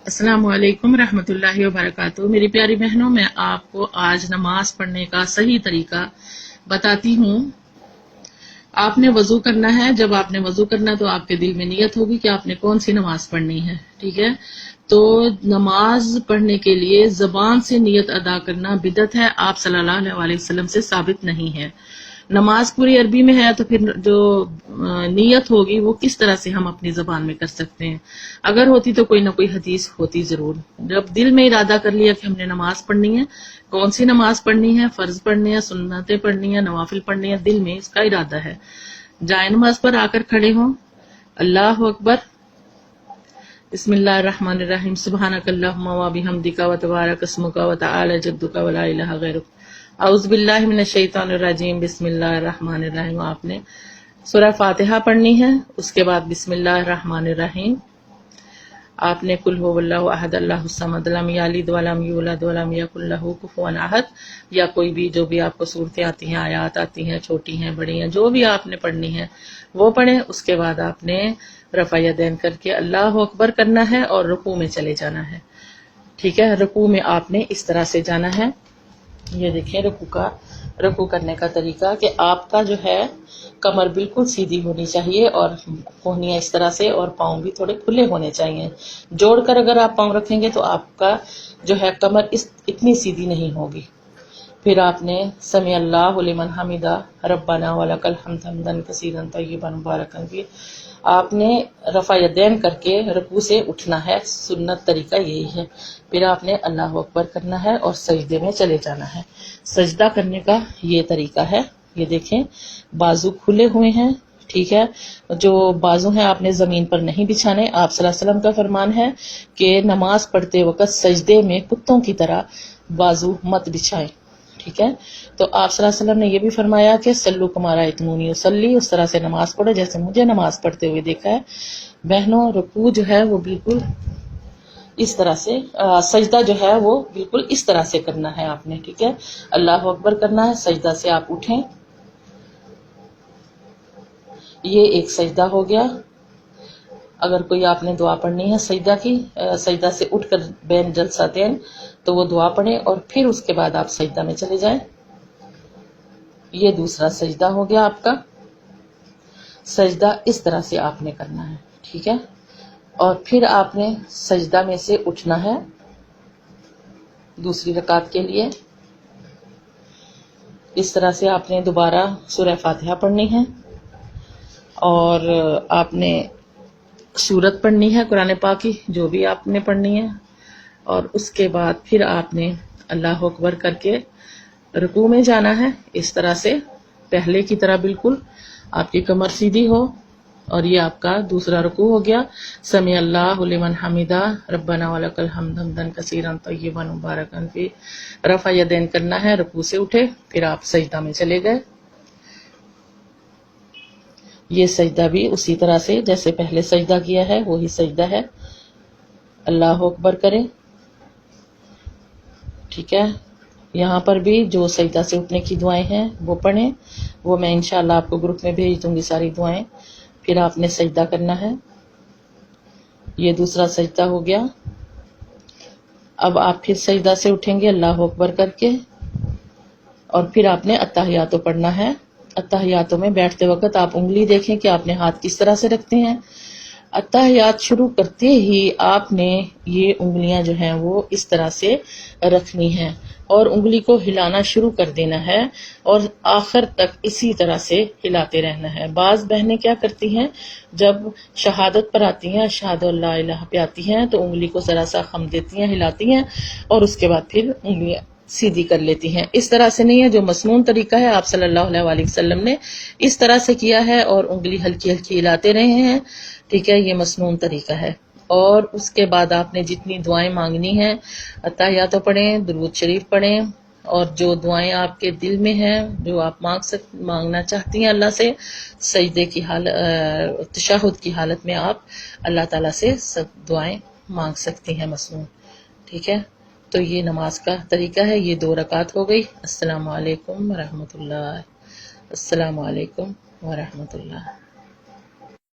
अस्सलाम वालेकुम रहमतुल्लाहि वबरकातुहू। मेरी प्यारी बहनों, मैं आपको आज नमाज पढ़ने का सही तरीका बताती हूँ। आपने वजू करना है। जब आपने वजू करना तो आपके दिल में नियत होगी कि आपने कौन सी नमाज पढ़नी है। ठीक है, तो नमाज पढ़ने के लिए जबान से नियत अदा करना बिदअत है, आप सल्लल्लाहु अलैहि वसल्लम से साबित नहीं है। नमाज पूरी अरबी में है तो फिर जो नीयत होगी वो किस तरह से हम अपनी जबान में कर सकते हैं। अगर होती तो कोई ना कोई हदीस होती जरूर। जब दिल में इरादा कर लिया कि हमने नमाज पढ़नी है, कौन सी नमाज पढ़नी है, फर्ज पढ़नी है, सुन्नतें पढ़नी है, नवाफिल पढ़नी है, दिल में इसका इरादा है। जाए नमाज पर आकर खड़े हों, अल्लाह अकबर, बिस्मिल्लाहिर्रहमानिर्रहीम, सुब्हानकल्लाहुम्मा व बिहम्दिका व तबारक अस्मुका व तआला जद्दुका व ला इलाहा गैरुक, औज़ु बिल्लाहि मिनश शैतानिर रजीम, बिस्मिल्लाहिर्रहमानिर्रहीम। आपने सूरह फातिहा पढ़नी है। उसके बाद बिस्मिल्लाहिर्रहमानिर्रहीम आपने कुल हुवल्लाहु अहद अल्लाहुस समद लम यलिद वलम यूलद वलम यकुल लहू कुफुवन अहद, या कोई भी जो भी आपको सूरतें आती हैं, आयात आती हैं, छोटी हैं, बड़ी हैं, जो भी आपने पढ़नी है वो पढ़े। उसके बाद आपने रफ़ा यदैन करके अल्लाह अकबर करना है और रुकू में चले जाना है। ठीक है, रुकू में आपने इस तरह से जाना है। ये देखें रुकू करने का तरीका कि आपका जो है कमर बिल्कुल सीधी होनी चाहिए और कोहनियां इस तरह से, और पाँव भी थोड़े खुले होने चाहिए। जोड़कर अगर आप पाँव रखेंगे तो आपका जो है कमर इतनी सीधी नहीं होगी। फिर आपने समी अल्लाहु लिमन हमिदा रब्बाना वलकल हम्द हम्दन कसीरन तय्यिबन मुबारकन फी, आपने रफ़ा यदैन करके रुकू से उठना है। सुन्नत तरीका यही है। फिर आपने अल्लाह अकबर करना है और सजदे में चले जाना है। सजदा करने का ये तरीका है। ये देखें, बाजू खुले हुए हैं। ठीक है, जो बाजू हैं आपने जमीन पर नहीं बिछाने। आप सल्लल्लाहु अलैहि वसल्लम का फरमान है कि नमाज पढ़ते वक्त सजदे में कुत्तों की तरह बाजू मत बिछाएं। ठीक है, तो आप सल्लल्लाहु अलैहि वसल्लम ने यह भी फरमाया कि सल्लू कमारा इतमूनी उसल्ली, उस तरह से नमाज पढ़ो जैसे मुझे नमाज पढ़ते हुए देखा है। बहनों, रुकू जो है वो बिल्कुल इस तरह से, सजदा जो है वो बिल्कुल इस तरह से करना है आपने। ठीक है, अल्लाह अकबर करना है, सजदा से आप उठें। ये एक सजदा हो गया। अगर कोई आपने दुआ पढ़नी है सजदा की, सजदा से उठकर बैन जलसातेन, तो वो दुआ पढ़े और फिर उसके बाद आप सजदा में चले जाएं। ये दूसरा सजदा हो गया आपका। सजदा इस तरह से आपने करना है। ठीक है, और फिर आपने सजदा में से उठना है दूसरी रकात के लिए। इस तरह से आपने दोबारा सूरह फातिहा पढ़नी है और आपने सूरत पढ़नी है कुरान पाक की, जो भी आपने पढ़नी है, और उसके बाद फिर आपने अल्लाह अकबर करके रुकू में जाना है। इस तरह से पहले की तरह बिल्कुल आपकी कमर सीधी हो। और ये आपका दूसरा रुकू हो गया। समी अल्लाहु लिमन हमिदा रब्बना वलकल हम्द हम्दन कसीरन तय्यिबन मुबारकन फी, रफ़ा यदैन करना है, रुकू से उठे, फिर आप सजदा में चले गए। ये सजदा भी उसी तरह से जैसे पहले सजदा किया है वही सजदा है। अल्लाह अकबर करें। ठीक है, यहाँ पर भी जो सजदा से उठने की दुआएं हैं वो पढ़ें। वो मैं इंशाल्लाह आपको ग्रुप में भेज दूंगी सारी दुआएं। फिर आपने सजदा करना है। ये दूसरा सजदा हो गया। अब आप फिर सजदा से उठेंगे अल्लाह अकबर करके, और फिर आपने अत्तहियातो पढ़ना है। अत्तहियातो में बैठते वक्त आप उंगली देखें कि आपने हाथ किस तरह से रखते हैं। अत्तहियात शुरू करते ही आपने ये उंगलियां जो हैं वो इस तरह से रखनी है और उंगली को हिलाना शुरू कर देना है और आखिर तक इसी तरह से हिलाते रहना है। बाज बहनें क्या करती हैं, जब शहादत पर आती हैं, अशहदु अल्ला इलाहा पे आती हैं, तो उंगली को जरा सा खम देती हैं, हिलाती हैं और उसके बाद फिर उंगलियां सीधी कर लेती हैं। इस तरह से नहीं है जो मसनून तरीका है। आप सल्लल्लाहु अलैहि वसल्लम ने इस तरह से किया है और उंगली हल्की हल्की हिलाते रहे हैं। ठीक है, ये मसनून तरीका है। और उसके बाद आपने जितनी दुआएं मांगनी हैं, अत्तहियातो पढ़ें, दुरूद शरीफ पढ़ें, और जो दुआएं आपके दिल में हैं, जो आप मांगना चाहती हैं अल्लाह से, सजदे की हालत, तशहुद की हालत में आप अल्लाह ताला से सब दुआएं मांग सकती हैं मसनून। ठीक है, तो ये नमाज का तरीका है। ये 2 रकात हो गई। अस्सलाम वालेकुम वरहमतुल्लाह। अस्सलाम वालेकुम वरहमतुल्लाह।